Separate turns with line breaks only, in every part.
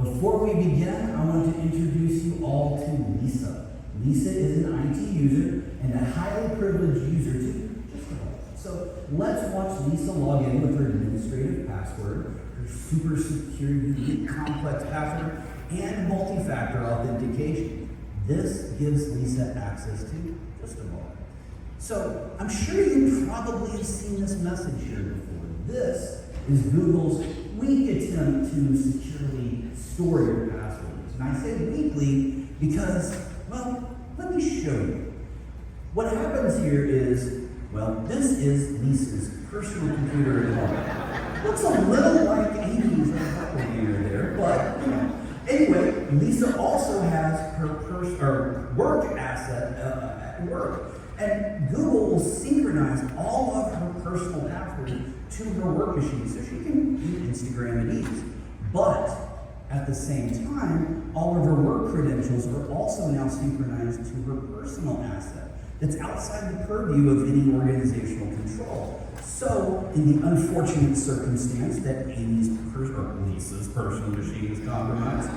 before we begin, I want to introduce you all to Lisa. Lisa is an IT user and a highly privileged user too. So let's watch Lisa log in with her administrative password, her super secure, unique, complex password, and multi-factor authentication. This gives Lisa access to JustAvault. So I'm sure you probably have seen this message here before. This is Google's weak attempt to securely store your passwords. And I say weakly because, well, let me show you. What happens here is, well, this is Lisa's personal computer at home. Looks a little like Amy's doppelganger there, but you know. Anyway, Lisa also has her work asset at work. And Google will synchronize all of her personal passwords to her work machine so she can do Instagram at ease. But at the same time, all of her work credentials are also now synchronized to her personal asset that's outside the purview of any organizational control. So, in the unfortunate circumstance that Lisa's personal machine is compromised,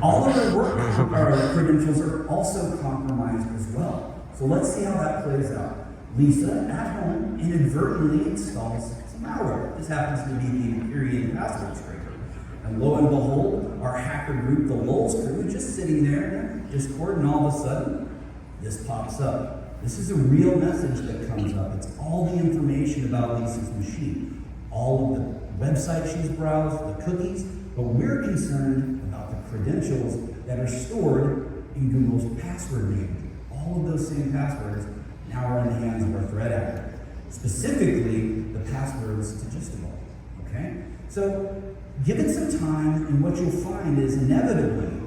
all of her work credentials are also compromised as well. So let's see how that plays out. Lisa, at home, inadvertently installs some malware. This happens to be the Imperium password scraper. And lo and behold, our hacker group, the Lulz crew, is just sitting there in Discord, and all of a sudden, this pops up. This is a real message that comes up. It's all the information about Lisa's machine, all of the websites she's browsed, the cookies, but we're concerned about the credentials that are stored in Google's password manager. All of those same passwords now are in the hands of our threat actor, specifically the passwords to JustAvault. Okay? So give it some time, and what you'll find is inevitably,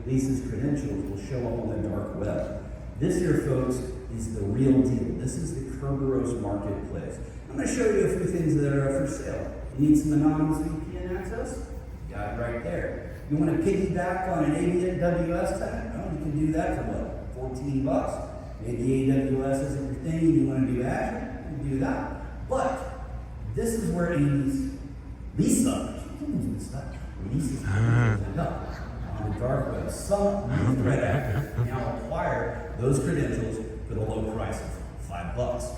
Lisa's credentials will show up on the dark web. This here, folks, is the real deal. This is the Kerberos marketplace. I'm going to show you a few things that are for sale. You need some anonymous VPN access? You got it right there. You want to piggyback on an AWS tenant? Oh, you can do that for what? $14. Maybe AWS isn't your thing and you want to do Azure? You can do that. But this is where Lisa's end up. On the dark web, some new threat actors now acquire those credentials for the low price of $5.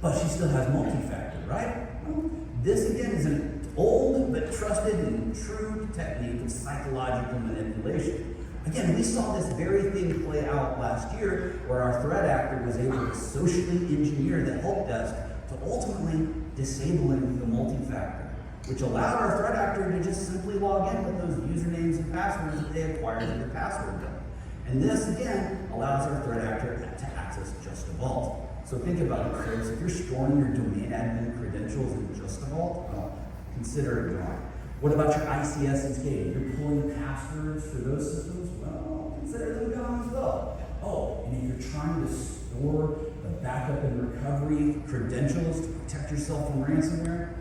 But she still has multi-factor, right? Well, this again is an old but trusted and true technique of psychological manipulation. Again, we saw this very thing play out last year where our threat actor was able to socially engineer the help desk to ultimately disabling the multi-factor, which allowed our threat actor to just simply log in with those usernames and passwords that they acquired in the password dump. And this, again, allows our threat actor to access JustAvault. So think about it, folks. If you're storing your domain admin credentials in JustAvault, well, consider it gone. What about your ICS and SCADA? You're pulling passwords for those systems? Well, consider them gone as well. Oh, and if you're trying to store the backup and recovery credentials to protect yourself from ransomware,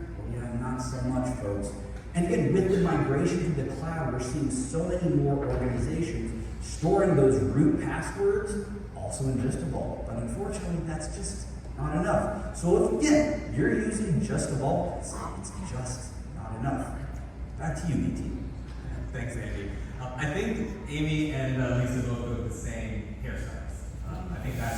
not so much, folks. And again, with the migration to the cloud, we're seeing so many more organizations storing those root passwords also in JustAvault. But unfortunately, that's just not enough. So if, again, you're using JustAvault, it's just not enough. Back to you, BT.
Thanks, Andy. I think Amy and Lisa both look the same hairstyles. I think that's